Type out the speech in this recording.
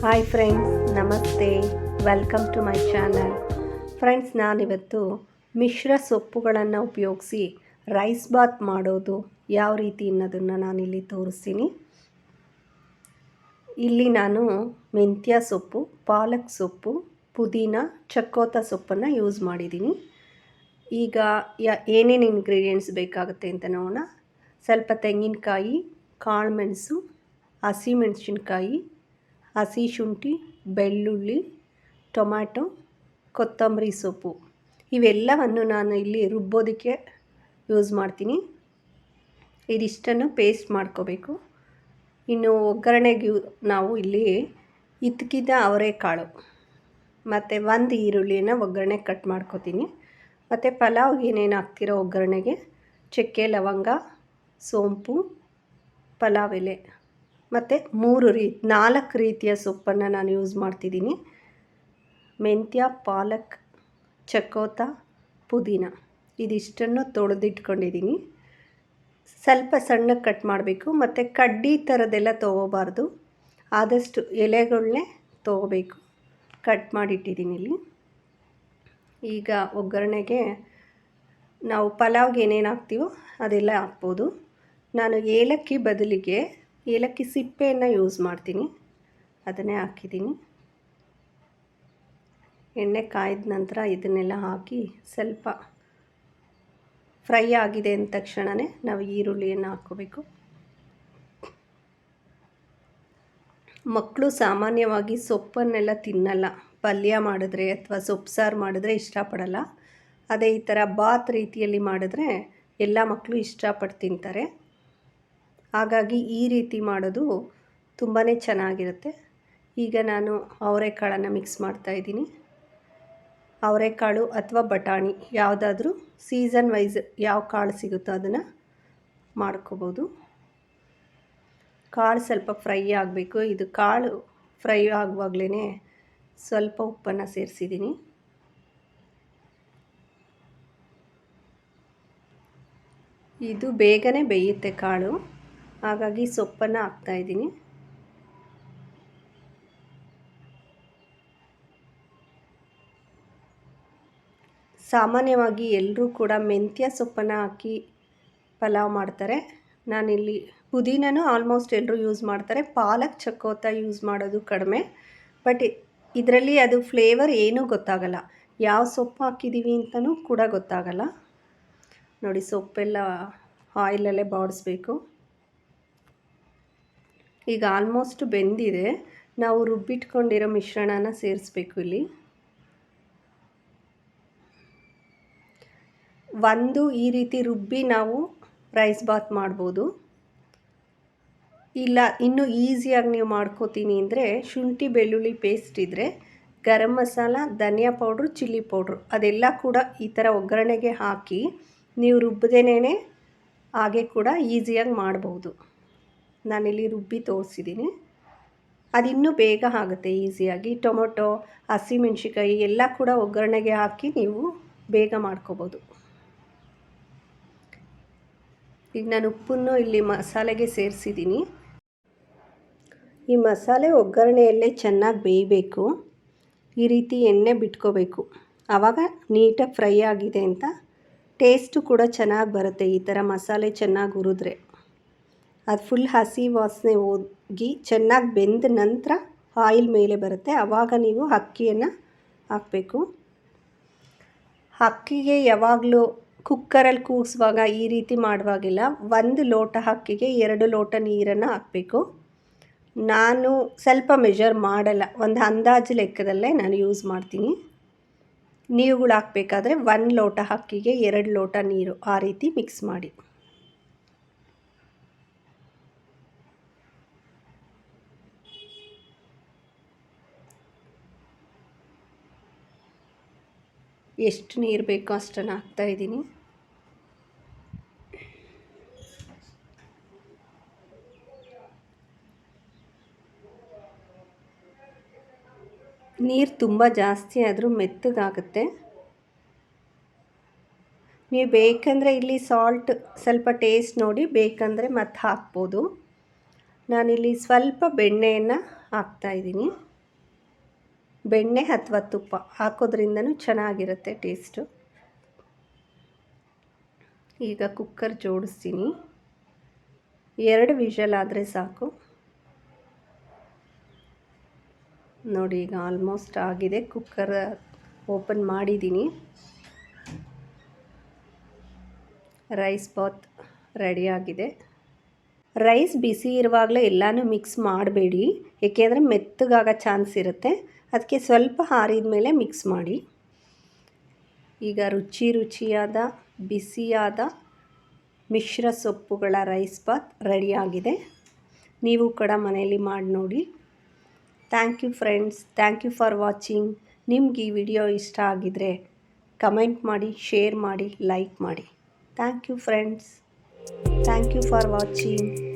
Hi friends, ನಮಸ್ತೆ. Welcome to my channel. Friends, ನಾನಿವತ್ತು ಮಿಶ್ರ ಸೊಪ್ಪುಗಳನ್ನು ಉಪಯೋಗಿಸಿ ರೈಸ್ ಬಾತ್ ಮಾಡೋದು ಯಾವ ರೀತಿ ಅನ್ನೋದನ್ನು ನಾನಿಲ್ಲಿ ತೋರಿಸ್ತೀನಿ. ಇಲ್ಲಿ ನಾನು ಮೆಂತ್ಯ ಸೊಪ್ಪು, ಪಾಲಕ್ ಸೊಪ್ಪು, ಪುದೀನ, ಚಕ್ಕೋತ ಸೊಪ್ಪನ್ನು ಯೂಸ್ ಮಾಡಿದ್ದೀನಿ. ಈಗ ಏನೇನು ಇಂಗ್ರೀಡಿಯೆಂಟ್ಸ್ ಬೇಕಾಗುತ್ತೆ ಅಂತ ನೋಡೋಣ. ಸ್ವಲ್ಪ ತೆಂಗಿನಕಾಯಿ, ಕಾಳುಮೆಣಸು, ಹಸಿಮೆಣಸಿನ್ಕಾಯಿ, ಹಸಿ ಶುಂಠಿ, ಬೆಳ್ಳುಳ್ಳಿ, ಟೊಮ್ಯಾಟೊ, ಕೊತ್ತಂಬರಿ ಸೊಪ್ಪು ಇವೆಲ್ಲವನ್ನು ನಾನು ಇಲ್ಲಿ ರುಬ್ಬೋದಕ್ಕೆ ಯೂಸ್ ಮಾಡ್ತೀನಿ. ಇದಿಷ್ಟನ್ನು ಪೇಸ್ಟ್ ಮಾಡ್ಕೋಬೇಕು. ಇನ್ನು ಒಗ್ಗರಣೆಗೆ ನಾವು ಇಲ್ಲಿ ಇತ್ಕಿದ ಅವರೆಕಾಳು ಮತ್ತು ಒಂದು ಈರುಳ್ಳಿಯನ್ನು ಒಗ್ಗರಣೆ ಕಟ್ ಮಾಡ್ಕೋತೀನಿ. ಮತ್ತು ಪಲಾವ್ಗೆ ಏನೇನು ಹಾಕ್ತಿರೋ ಒಗ್ಗರಣೆಗೆ ಚಕ್ಕೆ, ಲವಂಗ, ಸೋಂಪು, ಪಲಾವ್ ಎಲೆ ಮತ್ತು 4 ರೀತಿಯ ಸೊಪ್ಪನ್ನು ನಾನು ಯೂಸ್ ಮಾಡ್ತಿದ್ದೀನಿ. ಮೆಂತ್ಯ, ಪಾಲಕ್, ಚಕ್ಕೋತ, ಪುದೀನ ಇದಿಷ್ಟನ್ನು ತೊಳೆದಿಟ್ಕೊಂಡಿದ್ದೀನಿ. ಸ್ವಲ್ಪ ಸಣ್ಣಗೆ ಕಟ್ ಮಾಡಬೇಕು ಮತ್ತು ಕಡ್ಡಿ ಥರದ್ದೆಲ್ಲ ತೊಗೋಬಾರ್ದು. ಆದಷ್ಟು ಎಲೆಗಳನ್ನೇ ತೊಗೋಬೇಕು. ಕಟ್ ಮಾಡಿಟ್ಟಿದ್ದೀನಿ ಇಲ್ಲಿ. ಈಗ ಒಗ್ಗರಣೆಗೆ ನಾವು ಪಲಾವ್ಗೆ ಏನೇನು ಹಾಕ್ತೀವೋ ಅದೆಲ್ಲ ಹಾಕ್ಬೋದು. ನಾನು ಏಲಕ್ಕಿ ಬದಲಿಗೆ ಏಲಕ್ಕಿ ಸಿಪ್ಪೆಯನ್ನು ಯೂಸ್ ಮಾಡ್ತೀನಿ. ಅದನ್ನೇ ಹಾಕಿದ್ದೀನಿ. ಎಣ್ಣೆ ಕಾಯ್ದ ನಂತರ ಇದನ್ನೆಲ್ಲ ಹಾಕಿ ಸ್ವಲ್ಪ ಫ್ರೈ ಆಗಿದೆ ಅಂದ ತಕ್ಷಣವೇ ನಾವು ಈರುಳ್ಳಿಯನ್ನು ಹಾಕ್ಕೋಬೇಕು. ಮಕ್ಕಳು ಸಾಮಾನ್ಯವಾಗಿ ಸೊಪ್ಪನ್ನೆಲ್ಲ ತಿನ್ನಲ್ಲ. ಪಲ್ಯ ಮಾಡಿದ್ರೆ ಅಥವಾ ಸೊಪ್ಪು ಸಾರು ಮಾಡಿದ್ರೆ ಇಷ್ಟಪಡಲ್ಲ. ಅದೇ ಈ ಥರ ಬಾತ್ ರೀತಿಯಲ್ಲಿ ಮಾಡಿದ್ರೆ ಎಲ್ಲ ಮಕ್ಕಳು ಇಷ್ಟಪಟ್ಟು ತಿಂತಾರೆ. ಹಾಗಾಗಿ ಈ ರೀತಿ ಮಾಡೋದು ತುಂಬಾ ಚೆನ್ನಾಗಿರುತ್ತೆ. ಈಗ ನಾನು ಅವರೆಕಾಳನ್ನು ಮಿಕ್ಸ್ ಮಾಡ್ತಾಯಿದ್ದೀನಿ. ಅವರೆಕಾಳು ಅಥವಾ ಬಟಾಣಿ ಯಾವುದಾದ್ರೂ ಸೀಸನ್ ವೈಸ್ ಯಾವ ಕಾಳು ಸಿಗುತ್ತೋ ಅದನ್ನು ಮಾಡ್ಕೋಬೋದು. ಕಾಳು ಸ್ವಲ್ಪ ಫ್ರೈ ಆಗಬೇಕು. ಇದು ಕಾಳು ಫ್ರೈ ಆಗುವಾಗಲೇ ಸ್ವಲ್ಪ ಉಪ್ಪನ್ನು ಸೇರಿಸಿದ್ದೀನಿ. ಇದು ಬೇಗನೆ ಬೇಯುತ್ತೆ ಕಾಳು, ಹಾಗಾಗಿ ಸೊಪ್ಪನ್ನು ಹಾಕ್ತಾಯಿದ್ದೀನಿ. ಸಾಮಾನ್ಯವಾಗಿ ಎಲ್ಲರೂ ಕೂಡ ಮೆಂತ್ಯ ಸೊಪ್ಪನ್ನು ಹಾಕಿ ಪಲಾವ್ ಮಾಡ್ತಾರೆ. ನಾನಿಲ್ಲಿ ಪುದೀನನೂ ಆಲ್ಮೋಸ್ಟ್ ಎಲ್ಲರೂ ಯೂಸ್ ಮಾಡ್ತಾರೆ. ಪಾಲಕ್, ಚಕ್ಕೋತ ಯೂಸ್ ಮಾಡೋದು ಕಡಿಮೆ. ಬಟ್ ಇದರಲ್ಲಿ ಅದು ಫ್ಲೇವರ್ ಏನೂ ಗೊತ್ತಾಗಲ್ಲ. ಯಾವ ಸೊಪ್ಪು ಹಾಕಿದ್ದೀವಿ ಅಂತಲೂ ಕೂಡ ಗೊತ್ತಾಗಲ್ಲ. ನೋಡಿ, ಸೊಪ್ಪೆಲ್ಲ ಆಯಿಲಲ್ಲೇ ಬಾಡಿಸ್ಬೇಕು. ಈಗ ಆಲ್ಮೋಸ್ಟ್ ಬೆಂದಿದೆ. ನಾವು ರುಬ್ಬಿಟ್ಕೊಂಡಿರೋ ಮಿಶ್ರಣನ ಸೇರಿಸ್ಬೇಕು. ಇಲ್ಲಿ ಈ ರೀತಿ ರುಬ್ಬಿ ನಾವು ರೈಸ್ ಬಾತ್ ಮಾಡ್ಬೋದು. ಇಲ್ಲ ಇನ್ನೂ ಈಸಿಯಾಗಿ ನೀವು ಮಾಡ್ಕೋತೀನಿ ಅಂದರೆ ಶುಂಠಿ ಬೆಳ್ಳುಳ್ಳಿ ಪೇಸ್ಟ್ ಇದ್ದರೆ ಗರಂ ಮಸಾಲ, ಧನಿಯಾ ಪೌಡ್ರು, ಚಿಲ್ಲಿ ಪೌಡ್ರು ಅದೆಲ್ಲ ಕೂಡ ಈ ಥರ ಒಗ್ಗರಣೆಗೆ ಹಾಕಿ ನೀವು ರುಬ್ಬದೇನೇ ಹಾಗೆ ಕೂಡ ಈಸಿಯಾಗಿ ಮಾಡ್ಬೋದು. ನಾನಿಲ್ಲಿ ರುಬ್ಬಿ ತೋರಿಸಿದ್ದೀನಿ. ಅದಿನ್ನೂ ಬೇಗ ಆಗುತ್ತೆ ಈಸಿಯಾಗಿ. ಟೊಮೊಟೊ, ಹಸಿಮೆಣ್ಸಿಕಾಯಿ ಎಲ್ಲ ಕೂಡ ಒಗ್ಗರಣೆಗೆ ಹಾಕಿ ನೀವು ಬೇಗ ಮಾಡ್ಕೋಬೋದು. ಈಗ ನಾನು ಉಪ್ಪನ್ನು ಇಲ್ಲಿ ಮಸಾಲೆಗೆ ಸೇರಿಸಿದ್ದೀನಿ. ಈ ಮಸಾಲೆ ಒಗ್ಗರಣೆಯಲ್ಲೇ ಚೆನ್ನಾಗಿ ಬೇಯಬೇಕು. ಈ ರೀತಿ ಎಣ್ಣೆ ಬಿಟ್ಕೋಬೇಕು. ಆವಾಗ ನೀಟಾಗಿ ಫ್ರೈ ಆಗಿದೆ ಅಂತ ಟೇಸ್ಟು ಕೂಡ ಚೆನ್ನಾಗಿ ಬರುತ್ತೆ. ಈ ಥರ ಮಸಾಲೆ ಚೆನ್ನಾಗಿ ಹುರಿದ್ರೆ ಅದು ಫುಲ್ ಹಸಿ ವಾಸನೆ ಹೋಗಿ ಚೆನ್ನಾಗಿ ಬೆಂದ ನಂತರ ಆಯಿಲ್ ಮೇಲೆ ಬರುತ್ತೆ. ಆವಾಗ ನೀವು ಅಕ್ಕಿಯನ್ನು ಹಾಕಬೇಕು. ಅಕ್ಕಿಗೆ ಯಾವಾಗಲೂ ಕುಕ್ಕರಲ್ಲಿ ಕೂಗಿಸುವಾಗ ಈ ರೀತಿ ಮಾಡುವಾಗಿಲ್ಲ. 1 ಲೋಟ ಅಕ್ಕಿಗೆ 2 ಲೋಟ ನೀರನ್ನು ಹಾಕಬೇಕು. ನಾನು ಸ್ವಲ್ಪ ಮೆಜರ್ ಮಾಡಲ್ಲ, ಒಂದು ಅಂದಾಜು ಲೆಕ್ಕದಲ್ಲೇ ನಾನು ಯೂಸ್ ಮಾಡ್ತೀನಿ. ನೀವುಗಳು ಹಾಕಬೇಕಾದ್ರೆ 1 ಲೋಟ ಅಕ್ಕಿಗೆ 2 ಲೋಟ ನೀರು ಆ ರೀತಿ ಮಿಕ್ಸ್ ಮಾಡಿ. ಎಷ್ಟು ನೀರು ಬೇಕೋ ಅಷ್ಟನ್ನು ಹಾಕ್ತಾಯಿದ್ದೀನಿ. ನೀರು ತುಂಬ ಜಾಸ್ತಿ ಆದರೂ ಮೆತ್ತಗಾಗುತ್ತೆ. ನೀವು ಬೇಕಂದರೆ ಇಲ್ಲಿ ಸಾಲ್ಟ್ ಸ್ವಲ್ಪ ಟೇಸ್ಟ್ ನೋಡಿ ಬೇಕಂದರೆ ಮತ್ತೆ ಹಾಕ್ಬೋದು. ನಾನಿಲ್ಲಿ ಸ್ವಲ್ಪ ಬೆಣ್ಣೆಯನ್ನು ಹಾಕ್ತಾಯಿದ್ದೀನಿ. ಬೆಣ್ಣೆ ಅಥವಾ ತುಪ್ಪ ಹಾಕೋದ್ರಿಂದನೂ ಚೆನ್ನಾಗಿರುತ್ತೆ ಟೇಸ್ಟು. ಈಗ ಕುಕ್ಕರ್ ಜೋಡಿಸ್ತೀನಿ. 2 ವಿಷಲ್ ಆದರೆ ಸಾಕು. ನೋಡಿ ಈಗ ಆಲ್ಮೋಸ್ಟ್ ಆಗಿದೆ. ಕುಕ್ಕರ್ ಓಪನ್ ಮಾಡಿದ್ದೀನಿ. ರೈಸ್ ಬಾತ್ ರೆಡಿಯಾಗಿದೆ. ರೈಸ್ ಬಿಸಿ ಇರುವಾಗಲೇ ಎಲ್ಲನೂ ಮಿಕ್ಸ್ ಮಾಡಬೇಡಿ, ಏಕೆಂದರೆ ಮೆತ್ತಗಾಗೋ ಚಾನ್ಸ್ ಇರುತ್ತೆ. ಅದಕ್ಕೆ ಸ್ವಲ್ಪ ಆರಿದ ಮೇಲೆ ಮಿಕ್ಸ್ ಮಾಡಿ. ಈಗ ರುಚಿಯಾದ ಬಿಸಿಯಾದ ಮಿಶ್ರ ಸೊಪ್ಪುಗಳ ರೈಸ್ ಬಾತ್ ರೆಡಿಯಾಗಿದೆ. ನೀವು ಕೂಡ ಮನೆಯಲ್ಲಿ ಮಾಡಿ ನೋಡಿ. Thank you friends. Thank you for watching. ನಿಮ್ಗೆ ಈ ವಿಡಿಯೋ ಇಷ್ಟ ಆಗಿದರೆ ಕಮೆಂಟ್ ಮಾಡಿ, ಶೇರ್ ಮಾಡಿ, ಲೈಕ್ ಮಾಡಿ. Thank you friends. Thank you for watching.